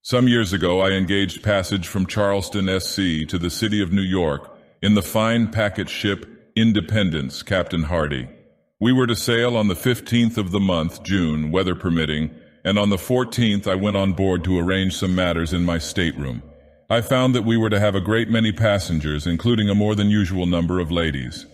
Some years ago I engaged passage from Charleston, SC, to the city of New York in the fine packet ship Independence, Captain Hardy. We were to sail on the 15th of the month, June, weather permitting, and on the 14th I went on board to arrange some matters in my stateroom. I found that we were to have a great many passengers, including a more than usual number of ladies.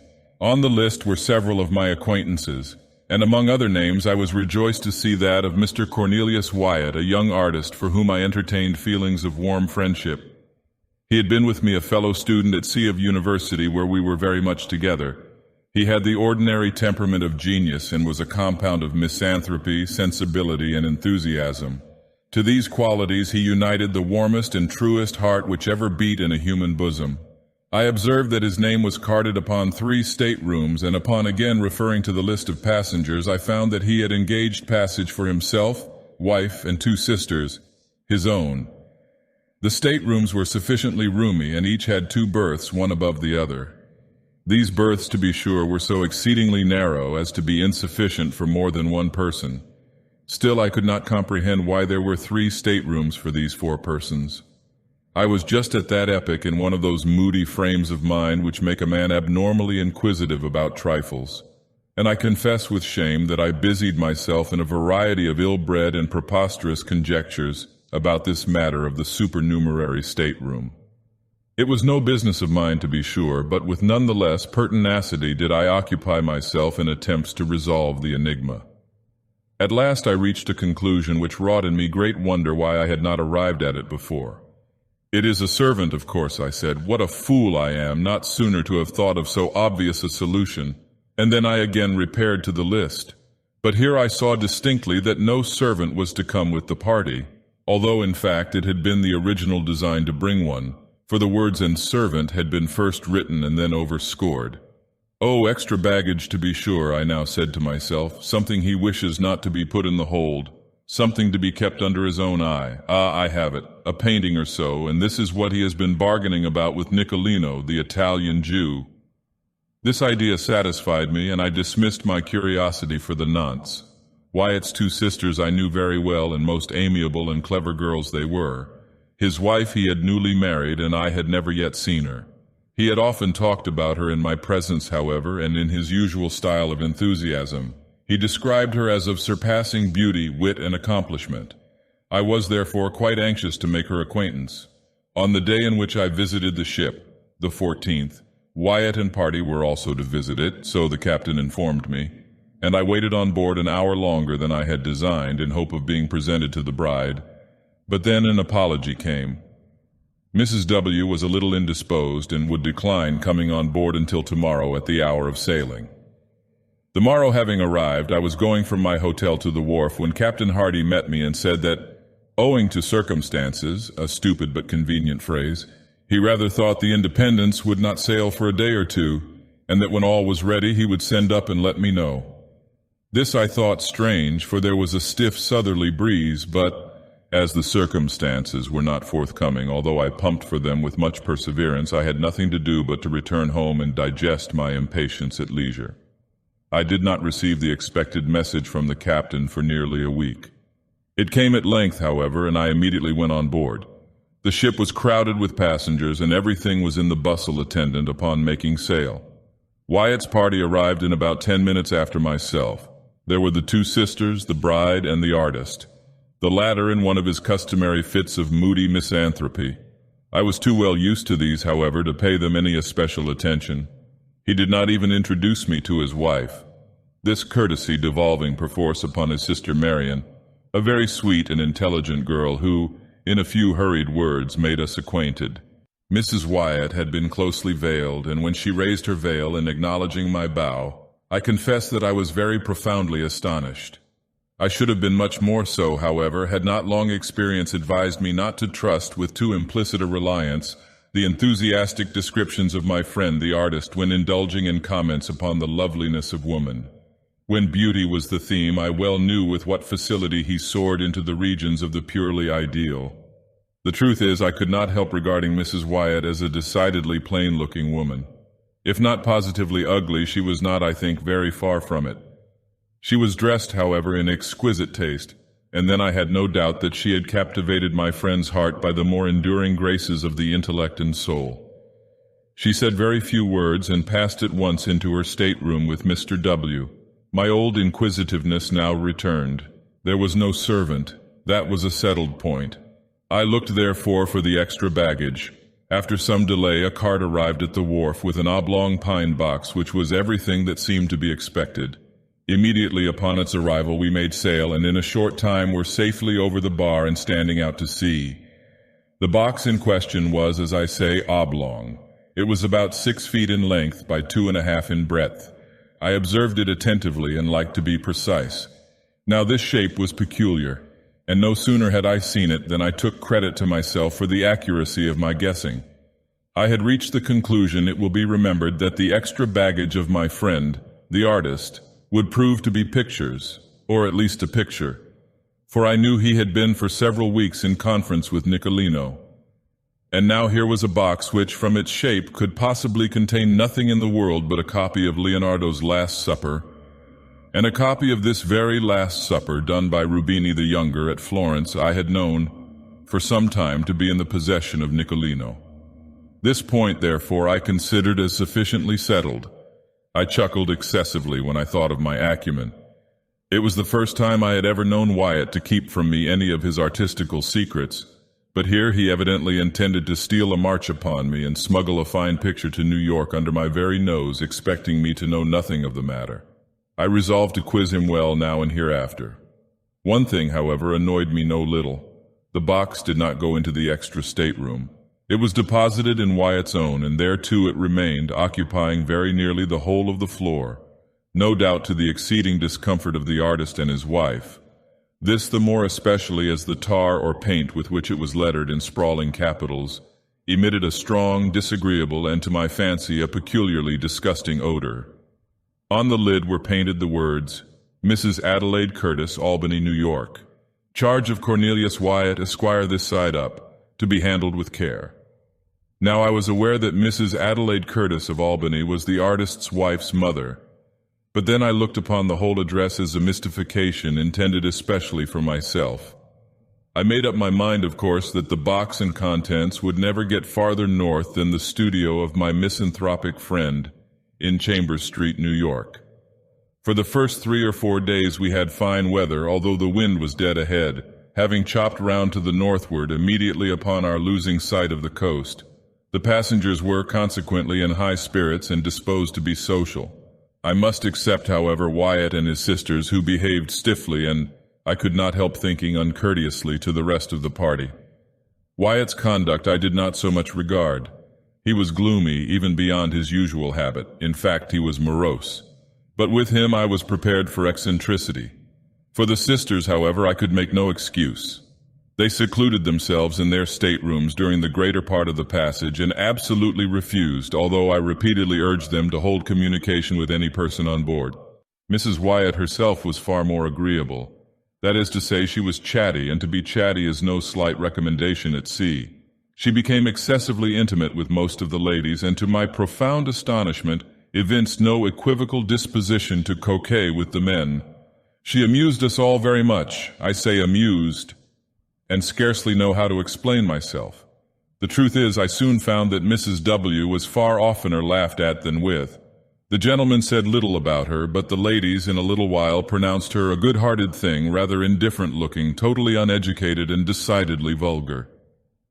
On the list were several of my acquaintances, and among other names I was rejoiced to see that of Mr. Cornelius Wyatt, a young artist for whom I entertained feelings of warm friendship. He had been with me a fellow student at C of University, where we were very much together. He had the ordinary temperament of genius and was a compound of misanthropy, sensibility, and enthusiasm. To these qualities he united the warmest and truest heart which ever beat in a human bosom. I observed that his name was carded upon 3 staterooms, and upon again referring to the list of passengers, I found that he had engaged passage for himself, wife, and 2 sisters, his own. The staterooms were sufficiently roomy, and each had 2 berths, one above the other. These berths, to be sure, were so exceedingly narrow as to be insufficient for more than one person. Still, I could not comprehend why there were 3 staterooms for these 4 persons. I was just at that epoch in one of those moody frames of mind which make a man abnormally inquisitive about trifles, and I confess with shame that I busied myself in a variety of ill-bred and preposterous conjectures about this matter of the supernumerary stateroom. It was no business of mine, to be sure, but with none the less pertinacity did I occupy myself in attempts to resolve the enigma. At last I reached a conclusion which wrought in me great wonder why I had not arrived at it before. "It is a servant, of course," I said. "What a fool I am not sooner to have thought of so obvious a solution." And then I again repaired to the list. But here I saw distinctly that no servant was to come with the party, although in fact it had been the original design to bring one, for the words "and servant" had been first written and then overscored. "Oh, extra baggage to be sure," I now said to myself, "something he wishes not to be put in the hold. Something to be kept under his own eye. Ah, I have it. A painting or so, and this is what he has been bargaining about with Nicolino, the Italian Jew." This idea satisfied me, and I dismissed my curiosity for the nonce. Wyatt's 2 sisters I knew very well, and most amiable and clever girls they were. His wife he had newly married, and I had never yet seen her. He had often talked about her in my presence, however, and in his usual style of enthusiasm. He described her as of surpassing beauty, wit, and accomplishment. I was therefore quite anxious to make her acquaintance. On the day in which I visited the ship, the 14th, Wyatt and party were also to visit it, so the captain informed me, and I waited on board an hour longer than I had designed in hope of being presented to the bride. But then an apology came. Mrs. W. was a little indisposed and would decline coming on board until tomorrow at the hour of sailing. The morrow having arrived, I was going from my hotel to the wharf when Captain Hardy met me and said that, owing to circumstances, a stupid but convenient phrase, he rather thought the Independence would not sail for a day or 2, and that when all was ready he would send up and let me know. This I thought strange, for there was a stiff southerly breeze, but as the circumstances were not forthcoming, although I pumped for them with much perseverance, I had nothing to do but to return home and digest my impatience at leisure. I did not receive the expected message from the captain for nearly a week. It came at length, however, and I immediately went on board. The ship was crowded with passengers, and everything was in the bustle attendant upon making sail. Wyatt's party arrived in about 10 minutes after myself. There were the 2 sisters, the bride, and the artist, the latter in one of his customary fits of moody misanthropy. I was too well used to these, however, to pay them any especial attention. He did not even introduce me to his wife, this courtesy devolving perforce upon his sister Marian, a very sweet and intelligent girl who, in a few hurried words, made us acquainted. Mrs. Wyatt had been closely veiled, and when she raised her veil in acknowledging my bow, I confess that I was very profoundly astonished. I should have been much more so, however, had not long experience advised me not to trust with too implicit a reliance the enthusiastic descriptions of my friend the artist when indulging in comments upon the loveliness of woman. When beauty was the theme, I well knew with what facility he soared into the regions of the purely ideal. The truth is, I could not help regarding Mrs. Wyatt as a decidedly plain-looking woman. If not positively ugly, she was not, I think, very far from it. She was dressed, however, in exquisite taste, and then I had no doubt that she had captivated my friend's heart by the more enduring graces of the intellect and soul. She said very few words and passed at once into her stateroom with Mr. W. My old inquisitiveness now returned. There was no servant. That was a settled point. I looked therefore for the extra baggage. After some delay, a cart arrived at the wharf with an oblong pine box which was everything that seemed to be expected. Immediately upon its arrival we made sail, and in a short time were safely over the bar and standing out to sea. The box in question was, as I say, oblong. It was about 6 feet in length by 2.5 in breadth. I observed it attentively and liked to be precise. Now this shape was peculiar, and no sooner had I seen it than I took credit to myself for the accuracy of my guessing. I had reached the conclusion, it will be remembered, that the extra baggage of my friend, the artist, would prove to be pictures, or at least a picture, for I knew he had been for several weeks in conference with Nicolino. And now here was a box which, from its shape, could possibly contain nothing in the world but a copy of Leonardo's Last Supper, and a copy of this very Last Supper, done by Rubini the Younger at Florence, I had known for some time to be in the possession of Nicolino. This point, therefore, I considered as sufficiently settled. I chuckled excessively when I thought of my acumen. It was the first time I had ever known Wyatt to keep from me any of his artistical secrets, but here he evidently intended to steal a march upon me and smuggle a fine picture to New York under my very nose, expecting me to know nothing of the matter. I resolved to quiz him well now and hereafter. One thing, however, annoyed me no little. The box did not go into the extra stateroom. It was deposited in Wyatt's own, and there too it remained, occupying very nearly the whole of the floor, no doubt to the exceeding discomfort of the artist and his wife. This the more especially as the tar or paint with which it was lettered in sprawling capitals emitted a strong, disagreeable, and to my fancy a peculiarly disgusting odor. On the lid were painted the words, Mrs. Adelaide Curtis, Albany, New York. Charge of Cornelius Wyatt, Esquire, this side up, to be handled with care. Now I was aware that Mrs. Adelaide Curtis of Albany was the artist's wife's mother, but then I looked upon the whole address as a mystification intended especially for myself. I made up my mind, of course, that the box and contents would never get farther north than the studio of my misanthropic friend in Chambers Street, New York. For the first 3 or 4 days we had fine weather, although the wind was dead ahead, having chopped round to the northward immediately upon our losing sight of the coast. The passengers were, consequently, in high spirits and disposed to be social. I must except, however, Wyatt and his sisters, who behaved stiffly and, I could not help thinking, uncourteously to the rest of the party. Wyatt's conduct I did not so much regard. He was gloomy, even beyond his usual habit. In fact, he was morose. But with him I was prepared for eccentricity. For the sisters, however, I could make no excuse. They secluded themselves in their staterooms during the greater part of the passage and absolutely refused, although I repeatedly urged them to hold communication with any person on board. Mrs. Wyatt herself was far more agreeable. That is to say, she was chatty, and to be chatty is no slight recommendation at sea. She became excessively intimate with most of the ladies, and to my profound astonishment, evinced no equivocal disposition to coquet with the men. She amused us all very much. I say amused, and scarcely know how to explain myself. The truth is, I soon found that Mrs. W. was far oftener laughed at than with. The gentlemen said little about her, but the ladies in a little while pronounced her a good-hearted thing, rather indifferent-looking, totally uneducated, and decidedly vulgar.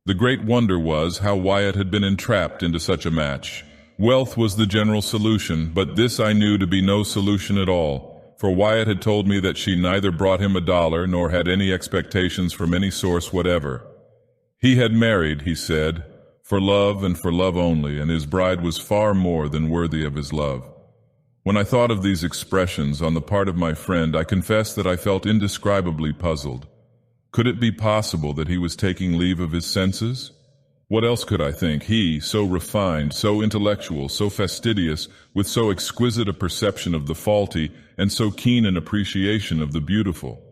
The great wonder was how Wyatt had been entrapped into such a match. Wealth was the general solution, but this I knew to be no solution at all, for Wyatt had told me that she neither brought him $1 nor had any expectations from any source whatever. He had married, he said, for love and for love only, and his bride was far more than worthy of his love. When I thought of these expressions on the part of my friend, I confess that I felt indescribably puzzled. Could it be possible that he was taking leave of his senses? What else could I think? He, so refined, so intellectual, so fastidious, with so exquisite a perception of the faulty, and so keen an appreciation of the beautiful.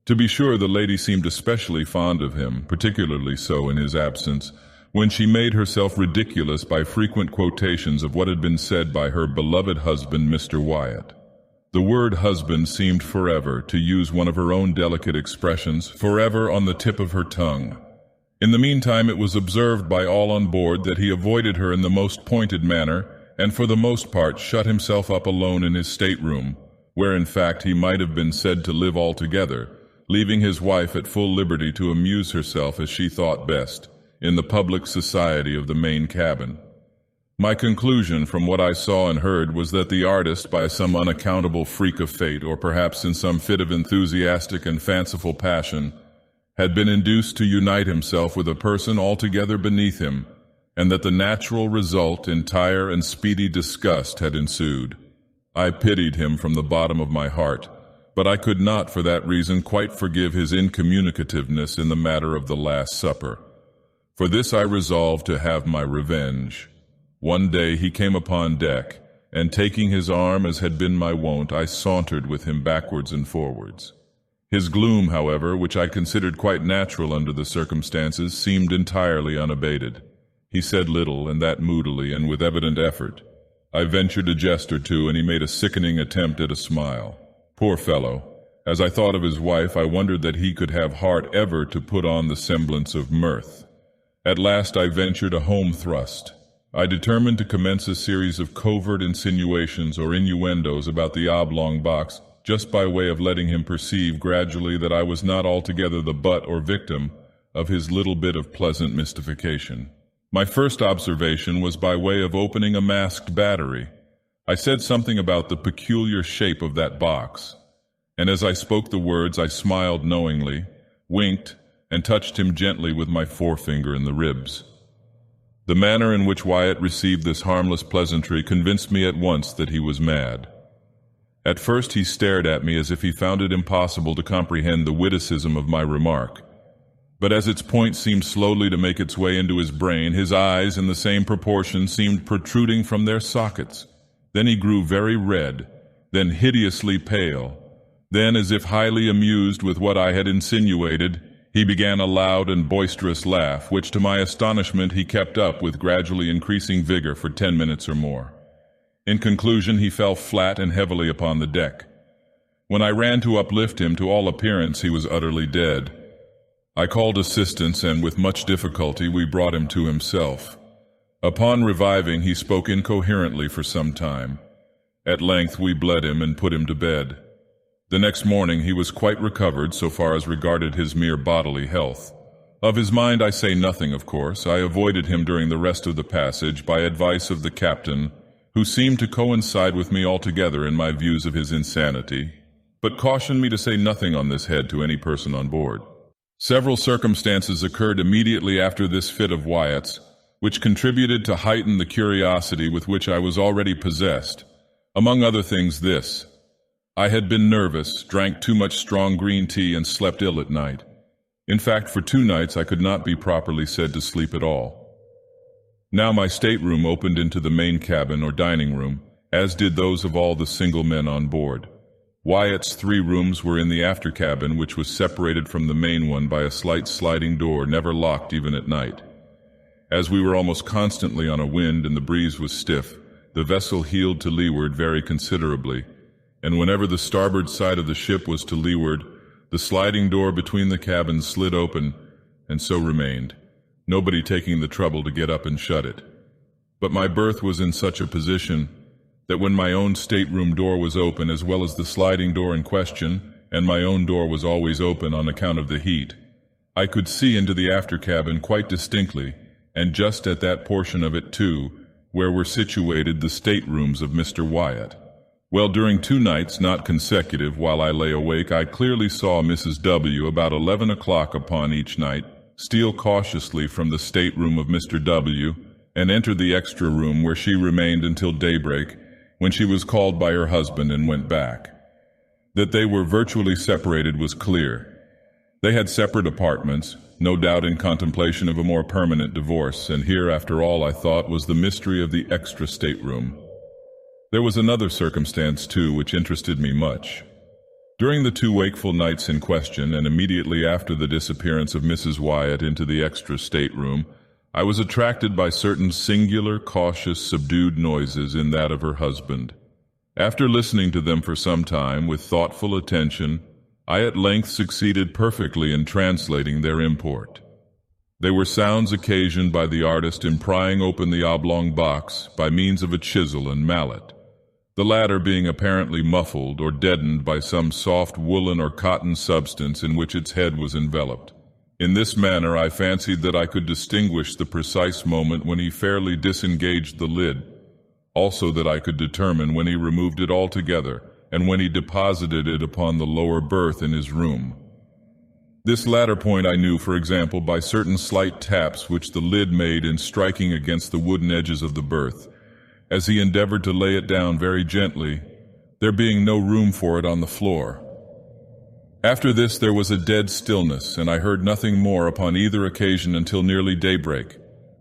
To be sure, the lady seemed especially fond of him, particularly so in his absence, when she made herself ridiculous by frequent quotations of what had been said by her beloved husband, Mr. Wyatt. The word husband seemed forever, to use one of her own delicate expressions, forever on the tip of her tongue. In the meantime, it was observed by all on board that he avoided her in the most pointed manner, and for the most part shut himself up alone in his stateroom, where in fact he might have been said to live altogether, leaving his wife at full liberty to amuse herself as she thought best, in the public society of the main cabin. My conclusion from what I saw and heard was that the artist, by some unaccountable freak of fate, or perhaps in some fit of enthusiastic and fanciful passion, had been induced to unite himself with a person altogether beneath him, and that the natural result, entire and speedy disgust, had ensued. I pitied him from the bottom of my heart, but I could not for that reason quite forgive his incommunicativeness in the matter of the Last Supper. For this I resolved to have my revenge. One day he came upon deck, and taking his arm as had been my wont, I sauntered with him backwards and forwards. His gloom, however, which I considered quite natural under the circumstances, seemed entirely unabated. He said little, and that moodily and with evident effort. I ventured a jest or two, and he made a sickening attempt at a smile. Poor fellow! As I thought of his wife, I wondered that he could have heart ever to put on the semblance of mirth. At last I ventured a home thrust. I determined to commence a series of covert insinuations or innuendos about the oblong box, just by way of letting him perceive gradually that I was not altogether the butt or victim of his little bit of pleasant mystification. My first observation was by way of opening a masked battery. I said something about the peculiar shape of that box, and as I spoke the words I smiled knowingly, winked, and touched him gently with my forefinger in the ribs. The manner in which Wyatt received this harmless pleasantry convinced me at once that he was mad. At first he stared at me as if he found it impossible to comprehend the witticism of my remark, but as its point seemed slowly to make its way into his brain, his eyes, in the same proportion, seemed protruding from their sockets. Then he grew very red, then hideously pale. Then, as if highly amused with what I had insinuated, he began a loud and boisterous laugh, which to my astonishment he kept up with gradually increasing vigor for 10 minutes or more. In conclusion, he fell flat and heavily upon the deck. When I ran to uplift him, to all appearance he was utterly dead. I called assistance, and with much difficulty we brought him to himself. Upon reviving, he spoke incoherently for some time. At length we bled him and put him to bed. The next morning he was quite recovered so far as regarded his mere bodily health. Of his mind I say nothing, of course. I avoided him during the rest of the passage by advice of the captain, who seemed to coincide with me altogether in my views of his insanity, but cautioned me to say nothing on this head to any person on board. Several circumstances occurred immediately after this fit of Wyatt's, which contributed to heighten the curiosity with which I was already possessed. Among other things, this: I had been nervous, drank too much strong green tea, and slept ill at night. In fact, for 2 nights I could not be properly said to sleep at all. Now my stateroom opened into the main cabin or dining room, as did those of all the single men on board. Wyatt's 3 rooms were in the after cabin, which was separated from the main one by a slight sliding door, never locked even at night. As we were almost constantly on a wind and the breeze was stiff, the vessel heeled to leeward very considerably, and whenever the starboard side of the ship was to leeward, the sliding door between the cabins slid open, and so remained, nobody taking the trouble to get up and shut it. But my berth was in such a position that when my own stateroom door was open, as well as the sliding door in question, and my own door was always open on account of the heat, I could see into the after cabin quite distinctly, and just at that portion of it too, where were situated the staterooms of Mr. Wyatt. Well, during 2 nights, not consecutive, while I lay awake, I clearly saw Mrs. W. about 11 o'clock upon each night steal cautiously from the stateroom of Mr. W. and enter the extra room, where she remained until daybreak, when she was called by her husband and went back. That they were virtually separated was clear. They had separate apartments, no doubt in contemplation of a more permanent divorce, and here, after all, I thought, was the mystery of the extra stateroom. There was another circumstance, too, which interested me much. During the 2 wakeful nights in question, and immediately after the disappearance of Mrs. Wyatt into the extra stateroom, I was attracted by certain singular, cautious, subdued noises in that of her husband. After listening to them for some time with thoughtful attention, I at length succeeded perfectly in translating their import. They were sounds occasioned by the artist in prying open the oblong box by means of a chisel and mallet, the latter being apparently muffled or deadened by some soft woolen or cotton substance in which its head was enveloped. In this manner I fancied that I could distinguish the precise moment when he fairly disengaged the lid, also that I could determine when he removed it altogether and when he deposited it upon the lower berth in his room. This latter point I knew, for example, by certain slight taps which the lid made in striking against the wooden edges of the berth, as he endeavored to lay it down very gently, there being no room for it on the floor. After this there was a dead stillness, and I heard nothing more upon either occasion until nearly daybreak,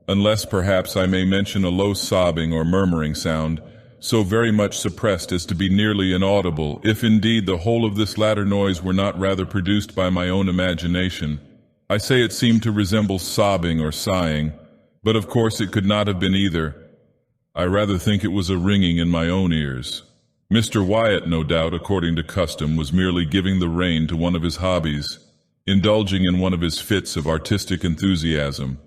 unless perhaps I may mention a low sobbing or murmuring sound, so very much suppressed as to be nearly inaudible, if indeed the whole of this latter noise were not rather produced by my own imagination. I say it seemed to resemble sobbing or sighing, but of course it could not have been either. I rather think it was a ringing in my own ears. Mr. Wyatt, no doubt, according to custom, was merely giving the rein to one of his hobbies, indulging in one of his fits of artistic enthusiasm.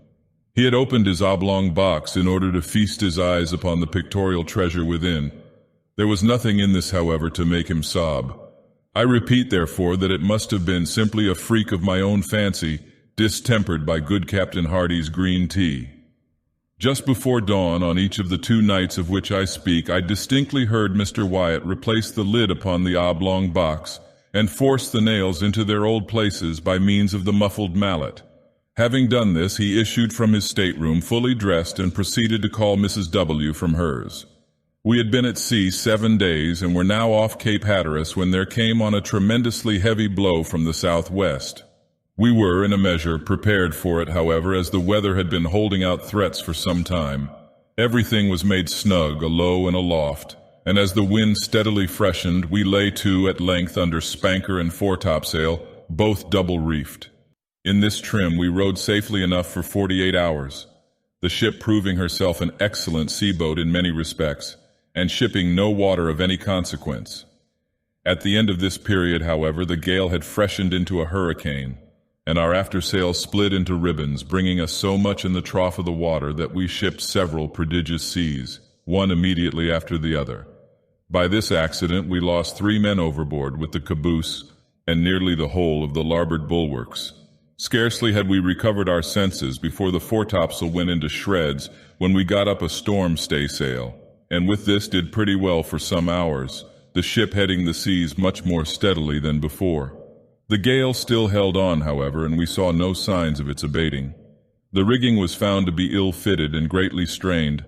He had opened his oblong box in order to feast his eyes upon the pictorial treasure within. There was nothing in this, however, to make him sob. I repeat, therefore, that it must have been simply a freak of my own fancy, distempered by good Captain Hardy's green tea. Just before dawn on each of the 2 nights of which I speak, I distinctly heard Mr. Wyatt replace the lid upon the oblong box and force the nails into their old places by means of the muffled mallet. Having done this, he issued from his stateroom fully dressed and proceeded to call Mrs. W. from hers. We had been at sea 7 days and were now off Cape Hatteras when there came on a tremendously heavy blow from the southwest. We were, in a measure, prepared for it, however, as the weather had been holding out threats for some time. Everything was made snug, alow and aloft, and as the wind steadily freshened, we lay to at length under spanker and foretopsail, both double-reefed. In this trim we rode safely enough for 48 hours, the ship proving herself an excellent sea-boat in many respects, and shipping no water of any consequence. At the end of this period, however, the gale had freshened into a hurricane, and our aftersail split into ribbons, bringing us so much in the trough of the water that we shipped several prodigious seas, one immediately after the other. By this accident we lost 3 men overboard with the caboose and nearly the whole of the larboard bulwarks. Scarcely had we recovered our senses before the foretopsail went into shreds when we got up a storm staysail, and with this did pretty well for some hours, the ship heading the seas much more steadily than before. The gale still held on, however, and we saw no signs of its abating. The rigging was found to be ill-fitted and greatly strained,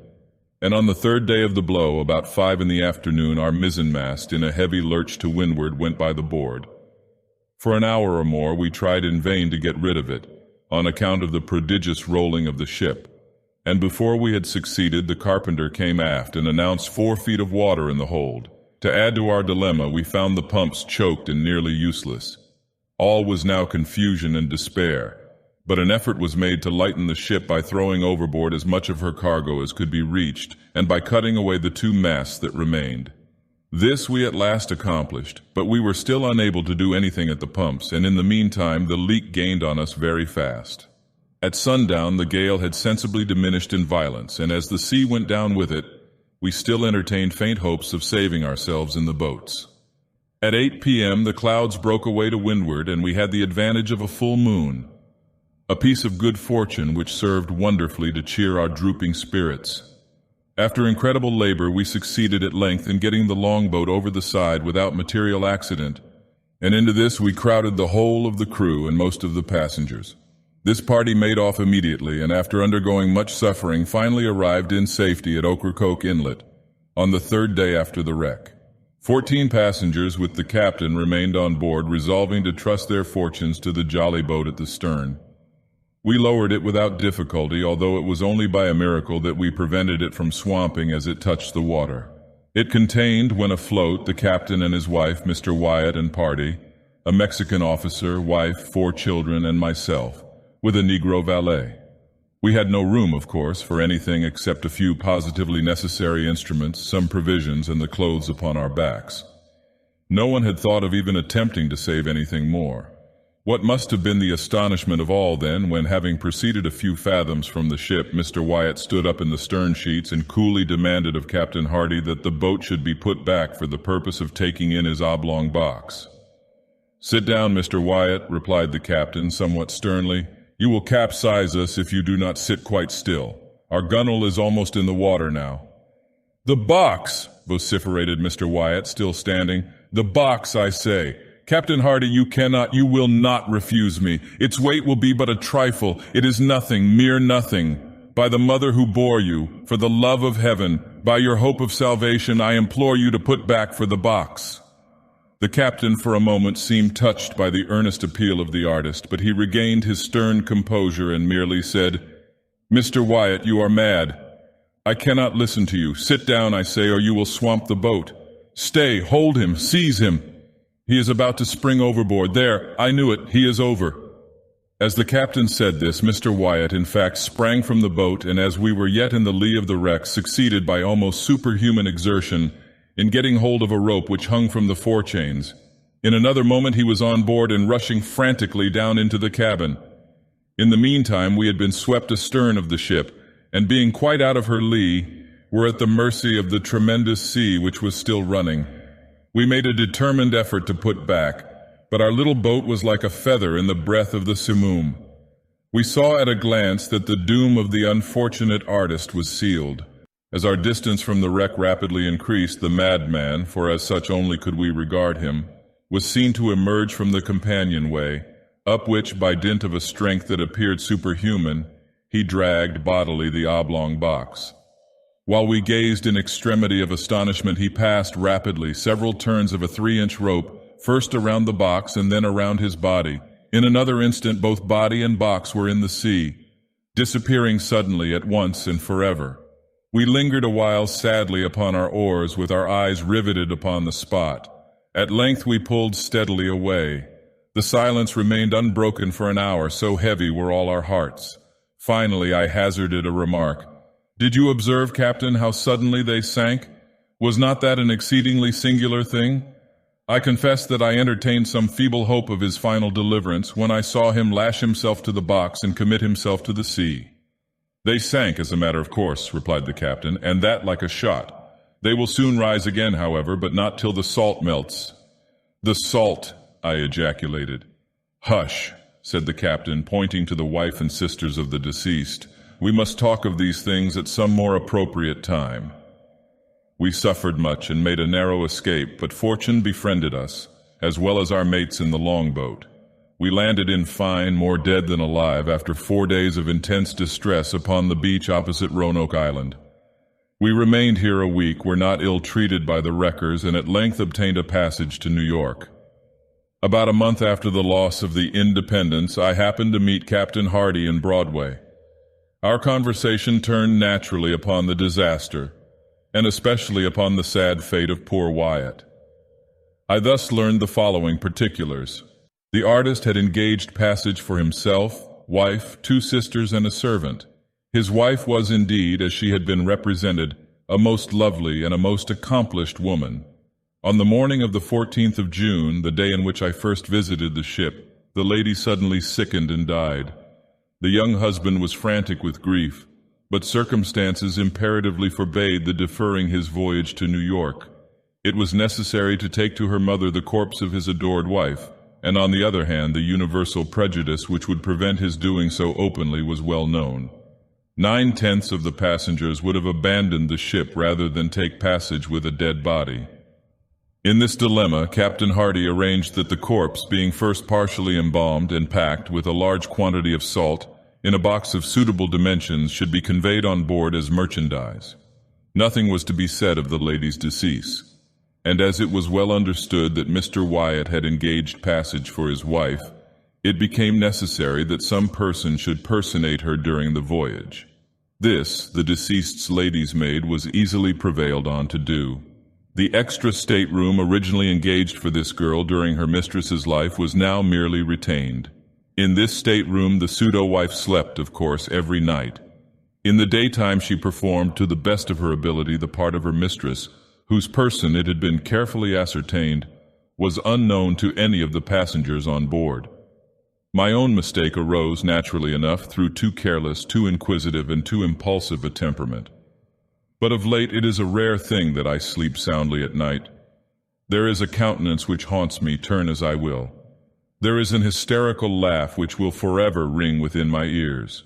and on the 3rd day of the blow, about 5 in the afternoon, our mizzenmast, in a heavy lurch to windward, went by the board. For an hour or more we tried in vain to get rid of it, on account of the prodigious rolling of the ship, and before we had succeeded, the carpenter came aft and announced 4 feet of water in the hold. To add to our dilemma, we found the pumps choked and nearly useless. All was now confusion and despair, but an effort was made to lighten the ship by throwing overboard as much of her cargo as could be reached, and by cutting away the 2 masts that remained. This we at last accomplished, but we were still unable to do anything at the pumps, and in the meantime the leak gained on us very fast. At sundown the gale had sensibly diminished in violence, and as the sea went down with it, we still entertained faint hopes of saving ourselves in the boats. At 8 p.m. the clouds broke away to windward, and we had the advantage of a full moon, a piece of good fortune which served wonderfully to cheer our drooping spirits. After incredible labor, we succeeded at length in getting the longboat over the side without material accident, and into this we crowded the whole of the crew and most of the passengers. This party made off immediately, and after undergoing much suffering, finally arrived in safety at Ocracoke Inlet on the 3rd day after the wreck. 14 passengers with the captain remained on board, resolving to trust their fortunes to the jolly boat at the stern. We lowered it without difficulty, although it was only by a miracle that we prevented it from swamping as it touched the water. It contained, when afloat, the captain and his wife, Mr. Wyatt and party, a Mexican officer, wife, 4 children, and myself, with a Negro valet. We had no room, of course, for anything except a few positively necessary instruments, some provisions, and the clothes upon our backs. No one had thought of even attempting to save anything more. What must have been the astonishment of all, then, when, having proceeded a few fathoms from the ship, Mr. Wyatt stood up in the stern sheets and coolly demanded of Captain Hardy that the boat should be put back for the purpose of taking in his oblong box. "Sit down, Mr. Wyatt," replied the captain, somewhat sternly. "You will capsize us if you do not sit quite still. Our gunwale is almost in the water now." "The box!" vociferated Mr. Wyatt, still standing. "The box, I say. Captain Hardy, you will not refuse me. Its weight will be but a trifle. It is nothing, mere nothing. By the mother who bore you, for the love of heaven, by your hope of salvation, I implore you to put back for the box." The captain for a moment seemed touched by the earnest appeal of the artist, but he regained his stern composure and merely said, "Mr. Wyatt, you are mad. I cannot listen to you. Sit down, I say, or you will swamp the boat. Stay, hold him, seize him. He is about to spring overboard. There, I knew it, he is over." As the captain said this, Mr. Wyatt in fact sprang from the boat, and as we were yet in the lee of the wreck, succeeded by almost superhuman exertion in getting hold of a rope which hung from the forechains. In another moment he was on board and rushing frantically down into the cabin. In the meantime we had been swept astern of the ship, and being quite out of her lee, were at the mercy of the tremendous sea which was still running. We made a determined effort to put back, but our little boat was like a feather in the breath of the simoom. We saw at a glance that the doom of the unfortunate artist was sealed. As our distance from the wreck rapidly increased, the madman, for as such only could we regard him, was seen to emerge from the companionway, up which, by dint of a strength that appeared superhuman, he dragged bodily the oblong box. While we gazed in extremity of astonishment, he passed rapidly several turns of a 3-inch rope, first around the box and then around his body. In another instant both body and box were in the sea, disappearing suddenly at once and forever. We lingered a while sadly upon our oars, with our eyes riveted upon the spot. At length we pulled steadily away. The silence remained unbroken for an hour, so heavy were all our hearts. Finally I hazarded a remark. "Did you observe, Captain, how suddenly they sank? Was not that an exceedingly singular thing? I confess that I entertained some feeble hope of his final deliverance when I saw him lash himself to the box and commit himself to the sea." "They sank, as a matter of course," replied the captain, "and that like a shot. They will soon rise again, however, but not till the salt melts." "The salt!" I ejaculated. "Hush!" said the captain, pointing to the wife and sisters of the deceased. "We must talk of these things at some more appropriate time." We suffered much and made a narrow escape, but fortune befriended us, as well as our mates in the longboat. We landed in fine, more dead than alive, after 4 days of intense distress upon the beach opposite Roanoke Island. We remained here a week, were not ill-treated by the wreckers, and at length obtained a passage to New York. About a month after the loss of the Independence, I happened to meet Captain Hardy in Broadway. Our conversation turned naturally upon the disaster, and especially upon the sad fate of poor Wyatt. I thus learned the following particulars. The artist had engaged passage for himself, wife, 2 sisters, and a servant. His wife was indeed, as she had been represented, a most lovely and a most accomplished woman. On the morning of the 14th of June, the day in which I first visited the ship, the lady suddenly sickened and died. The young husband was frantic with grief, but circumstances imperatively forbade the deferring his voyage to New York. It was necessary to take to her mother the corpse of his adored wife, and on the other hand the universal prejudice which would prevent his doing so openly was well known. 9/10 of the passengers would have abandoned the ship rather than take passage with a dead body. In this dilemma, Captain Hardy arranged that the corpse, being first partially embalmed and packed with a large quantity of salt in a box of suitable dimensions, should be conveyed on board as merchandise. Nothing was to be said of the lady's decease, and as it was well understood that Mr. Wyatt had engaged passage for his wife, it became necessary that some person should personate her during the voyage. This, the deceased's lady's maid was easily prevailed on to do. The extra stateroom originally engaged for this girl during her mistress's life was now merely retained. In this stateroom the pseudo-wife slept, of course, every night. In the daytime she performed to the best of her ability the part of her mistress, whose person, it had been carefully ascertained, was unknown to any of the passengers on board. My own mistake arose, naturally enough, through too careless, too inquisitive, and too impulsive a temperament. But of late it is a rare thing that I sleep soundly at night. There is a countenance which haunts me, turn as I will. There is an hysterical laugh which will forever ring within my ears.